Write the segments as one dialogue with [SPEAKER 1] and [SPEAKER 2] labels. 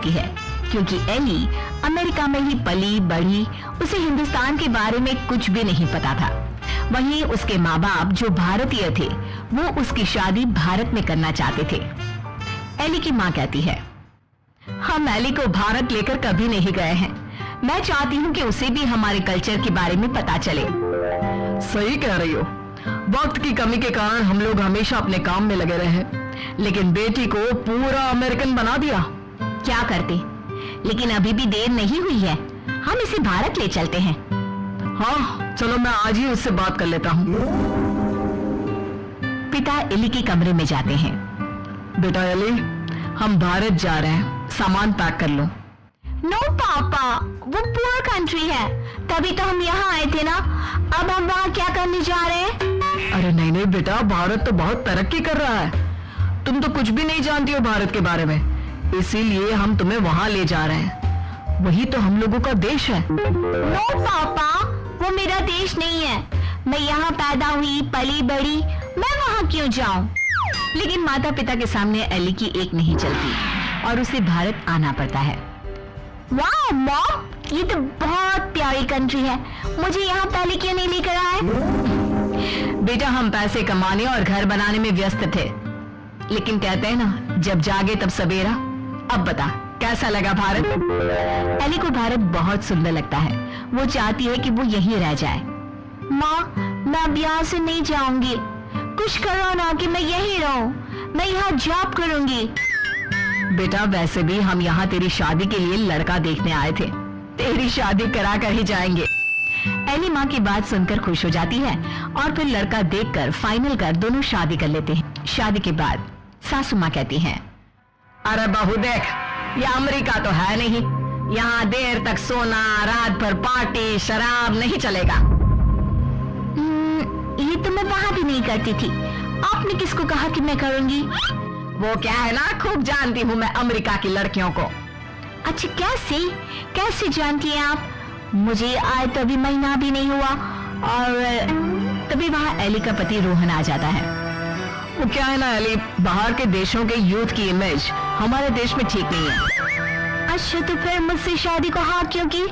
[SPEAKER 1] कहती है, क्योंकि एली अमेरिका में ही पली बढ़ी, उसे हिंदुस्तान के बारे में कुछ भी नहीं पता था। वहीं उसके माँ बाप जो भारतीय थे, वो उसकी शादी भारत में करना चाहते थे। एली की माँ कहती है, हम एली को भारत लेकर कभी नहीं गए हैं। मैं चाहती हूँ कि उसे भी हमारे कल्चर के बारे में पता चले।
[SPEAKER 2] सही कह रही हो। वक्त की कमी के कारण हम लोग हमेशा अपने काम में लगे रहे, लेकिन बेटी को पूरा अमेरिकन बना दिया।
[SPEAKER 1] क्या करते, लेकिन अभी भी देर नहीं हुई है, हम इसे भारत ले चलते हैं।
[SPEAKER 2] हाँ चलो, मैं आज ही उससे बात कर लेता हूँ।
[SPEAKER 1] पिता एली के कमरे में जाते हैं।
[SPEAKER 2] बेटा एली, हम भारत जा रहे हैं, सामान पैक कर लो।
[SPEAKER 1] नो पापा, वो पुअर कंट्री है, तभी तो हम यहाँ आए थे ना। अब हम वहाँ क्या करने जा रहे हैं?
[SPEAKER 2] अरे नहीं नहीं बेटा, भारत तो बहुत तरक्की कर रहा है। तुम तो कुछ भी नहीं जानती हो भारत के बारे में, इसीलिए हम तुम्हें वहाँ ले जा रहे हैं। वही तो हम लोगों का देश है।
[SPEAKER 1] नो पापा, वो मेरा देश नहीं है। मैं यहाँ पैदा हुई, पली बढ़ी, मैं वहाँ क्यों जाऊँ? लेकिन माता पिता के सामने एली की एक नहीं चलती और उसे भारत आना पड़ता है। वाह मॉम, ये तो बहुत प्यारी कंट्री है, मुझे यहाँ पहले क्यों नहीं लेकर आए?
[SPEAKER 2] बेटा, हम पैसे कमाने और घर बनाने में व्यस्त थे, लेकिन कहते हैं ना, जब जागे तब सवेरा। अब बता, कैसा लगा भारत?
[SPEAKER 1] एली को भारत बहुत सुंदर लगता है। वो चाहती है कि वो यहीं रह जाए। माँ, मैं अब यहाँ से नहीं जाऊंगी, कुछ करो ना कि मैं यहीं रहूं। मैं यहाँ जॉब करूंगी।
[SPEAKER 2] बेटा, वैसे भी हम यहाँ तेरी शादी के लिए लड़का देखने आए थे, तेरी शादी करा कर ही जाएंगे।
[SPEAKER 1] एली माँ की बात सुनकर खुश हो जाती है और फिर लड़का देखकर फाइनल कर दोनों शादी कर लेते हैं। शादी के बाद सासू माँ कहती हैं,
[SPEAKER 2] अरे बहू देख, ये अमेरिका तो है नहीं, यहाँ देर तक सोना, रात भर पार्टी, शराब नहीं चलेगा।
[SPEAKER 1] ये तो मैं वहाँ भी नहीं करती थी, आपने किसको कहा कि मैं करूँगी?
[SPEAKER 2] वो क्या है ना, खूब जानती हूँ मैं अमेरिका की लड़कियों को।
[SPEAKER 1] अच्छा, कैसे जानती हैं आप? मुझे आए तो अभी महीना भी नहीं हुआ। और तभी वहाँ एली का पति रोहन आ जाता है।
[SPEAKER 2] वो क्या है ना एली, बाहर के देशों के यूथ की इमेज हमारे देश में ठीक नहीं है।
[SPEAKER 1] अच्छा, तो फिर मुझसे शादी को हाँ क्यों की?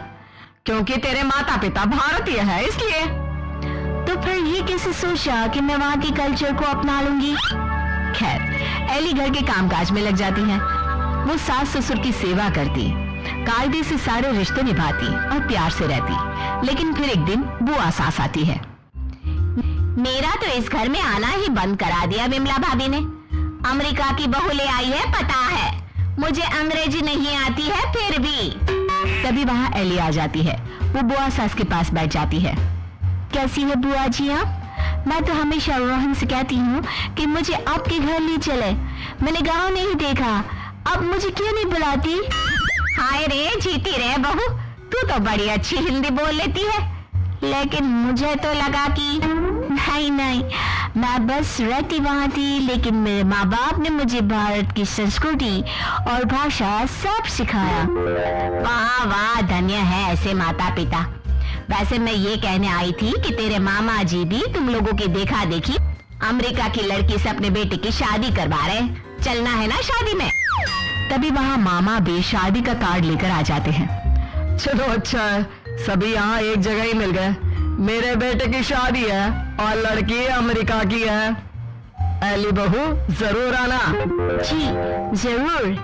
[SPEAKER 2] क्योंकि तेरे माता पिता भारतीय है, इसलिए।
[SPEAKER 1] तो फिर ये कैसे सोचा कि मैं वहाँ के कल्चर को अपना लूंगी? खैर, एली घर के कामकाज में लग जाती है। वो सास ससुर की सेवा करती, कायदे से सारे रिश्ते निभाती और प्यार से रहती। लेकिन फिर एक दिन बुआ सास आती है। मेरा तो इस घर में आना ही बंद करा दिया विमला भाभी ने। अमेरिका की बहू ले आई है, पता है। मुझे अंग्रेजी नहीं आती है फिर भी। तभी वहाँ एली आ जाती है। वो बुआ सास के पास बैठ जाती है। कैसी है बुआ जी आप? मैं तो हमेशा रोहन से कहती हूँ कि मुझे आपके घर ले चले, मैंने गाँव नहीं देखा, अब मुझे क्यों नहीं बुलाती? हाय रे, जीती रे बहू, तू तो बड़ी अच्छी हिंदी बोल लेती है। लेकिन मुझे तो लगा कि नहीं, मैं बस रहती वहाँ थी, लेकिन मेरे माँ बाप ने मुझे भारत की संस्कृति और भाषा सब सिखाया। वाह वाह, धन्य है ऐसे माता पिता। वैसे मैं ये कहने आई थी कि तेरे मामा जी भी तुम लोगों की देखा देखी अमेरिका की लड़की से अपने बेटे की शादी करवा रहे। चलना है ना शादी में? तभी वहाँ मामा भी शादी का कार्ड लेकर आ जाते हैं।
[SPEAKER 2] चलो अच्छा है, सभी यहाँ एक जगह ही मिल गए। मेरे बेटे की शादी है और लड़की अमेरिका की है। एली बहू, जरूर आना।
[SPEAKER 1] जी जरूर।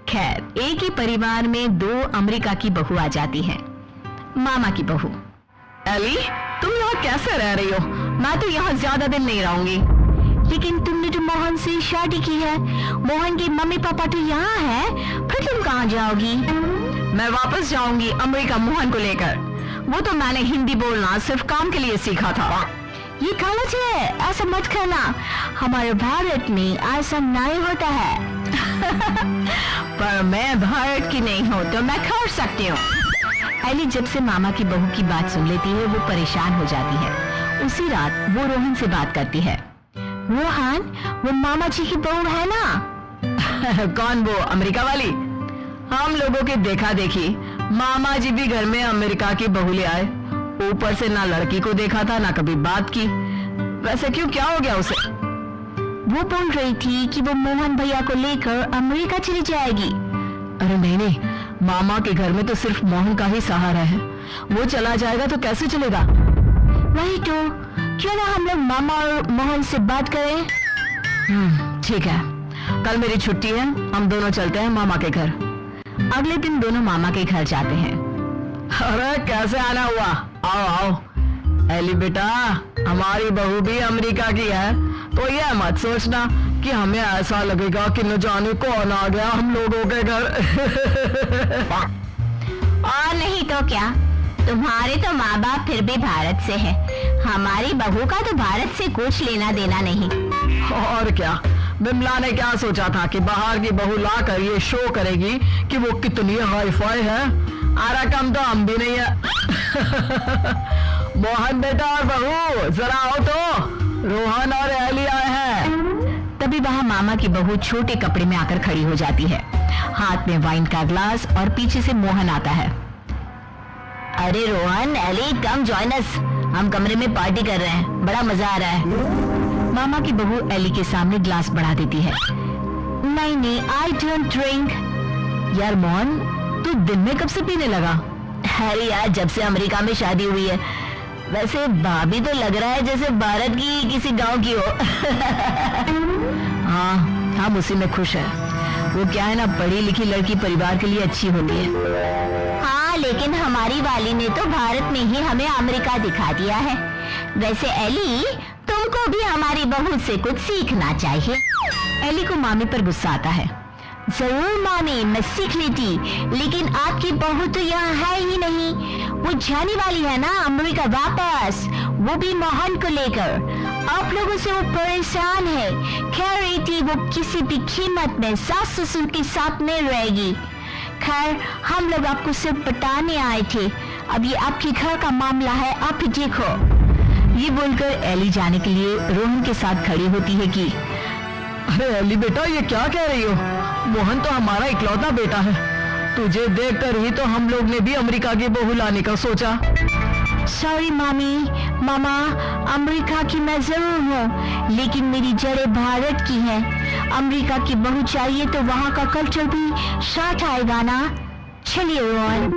[SPEAKER 1] खैर, एक ही परिवार में दो अमेरिका की बहू आ जाती हैं। मामा की बहू,
[SPEAKER 2] एली तुम यहाँ कैसे रह रही हो? मैं तो यहाँ ज्यादा दिन नहीं रहूंगी।
[SPEAKER 1] लेकिन तुमने तो मोहन से शादी की है, मोहन के मम्मी पापा तो यहाँ है, फिर तुम कहाँ जाओगी?
[SPEAKER 2] मैं वापस जाऊंगी अमेरिका मोहन को लेकर। वो तो मैंने हिंदी बोलना सिर्फ काम के लिए सीखा था।
[SPEAKER 1] ये गलत है, ऐसा मत करना। हमारे भारत में ऐसा नहीं होता है।
[SPEAKER 2] पर मैं भारत की नहीं हूँ तो मैं कर सकती हूँ।
[SPEAKER 1] एली जब से मामा की बहू की बात सुन लेती है, वो परेशान हो जाती है। उसी रात वो रोहन से बात करती है। रोहन, वो मामा जी की बहू है ना?
[SPEAKER 2] कौन, वो अमेरिका वाली? हम लोगों की देखा देखी मामा जी भी घर में अमेरिका की बहू ले आए। ऊपर से ना लड़की को देखा था, ना कभी बात की। वैसे क्यों, क्या हो गया उसे?
[SPEAKER 1] वो बोल रही थी कि वो मोहन भैया को लेकर अमेरिका चली जाएगी।
[SPEAKER 2] अरे नहीं नहीं, मामा के घर में तो सिर्फ मोहन का ही सहारा है। वो चला जाएगा तो कैसे चलेगा?
[SPEAKER 1] वही तो, क्यों ना हम लोग मामा और मोहन से बात करें?
[SPEAKER 2] ठीक है, कल मेरी छुट्टी है, हम दोनों चलते हैं मामा के घर।
[SPEAKER 1] अगले दिन दोनों मामा के घर जाते हैं।
[SPEAKER 2] अरे कैसे आना हुआ? आओ आओ। एली बेटा, हमारी बहू भी अमेरिका की है, तो ये मत सोचना कि हमें ऐसा लगेगा कि न जाने कौन आ गया हम लोगों के घर।
[SPEAKER 1] और नहीं तो क्या, तुम्हारे तो माँ बाप फिर भी भारत से है, हमारी बहू का तो भारत से कुछ लेना देना नहीं।
[SPEAKER 2] और क्या, बिमला ने क्या सोचा था कि बाहर की बहू लाकर ये शो करेगी कि वो कितनी हाई-फाई है? आरा कम तो हम भी नहीं है। मोहन बेटा और बहू जरा आओ तो, रोहन और एली आए हैं।
[SPEAKER 1] तभी वहाँ मामा की बहू छोटे कपड़े में आकर खड़ी हो जाती है, हाथ में वाइन का ग्लास, और पीछे से मोहन आता है। अरे Rohan, Ellie, come join us, हम कमरे में पार्टी कर रहे हैं, बड़ा मजा आ रहा है। मामा की बहू एली के सामने ग्लास बढ़ा देती है। नहीं नहीं, आई डोंट ड्रिंक।
[SPEAKER 2] यार मोहन, तू दिन में कब से पीने लगा?
[SPEAKER 1] अरे यार, जब से अमेरिका में शादी हुई है। वैसे भाभी तो लग रहा है जैसे भारत की किसी गांव की हो।
[SPEAKER 2] हाँ, हम उसी में खुश हैं। वो क्या है ना, पढ़ी लिखी लड़की परिवार के लिए अच्छी होती है।
[SPEAKER 1] हाँ, लेकिन हमारी वाली ने तो भारत में ही हमें अमेरिका दिखा दिया है। वैसे एली, तुमको भी हमारी बहू से कुछ सीखना चाहिए। एली को मामी पर गुस्सा आता है। जरूर मामी, मैं सीख लेती, लेकिन आपकी बहू तो यहाँ है ही नहीं। वो जाने वाली है ना अमेरिका वापस, वो भी मोहन को लेकर। आप लोगों से वो परेशान है, कह रही थी वो किसी भी कीमत में सास ससुर के साथ नहीं रहेगी। खैर, हम लोग आपको सिर्फ बताने आए थे, अब ये आपके घर का मामला है, आप ही देखो। ये बोलकर एली जाने के लिए रोहन के साथ खड़ी होती है कि
[SPEAKER 2] अरे एली बेटा, ये क्या कह रही हो? मोहन तो हमारा इकलौता बेटा है। तुझे देखकर ही तो हम लोग ने भी अमेरिका की बहू लाने का सोचा।
[SPEAKER 1] सॉरी मामी, मामा, अमेरिका की मैं जरूर हूँ, लेकिन मेरी जड़ें भारत की हैं। अमेरिका की बहू चाहिए तो वहाँ का कल्चर भी साथ आएगा ना। चलिए रोहन।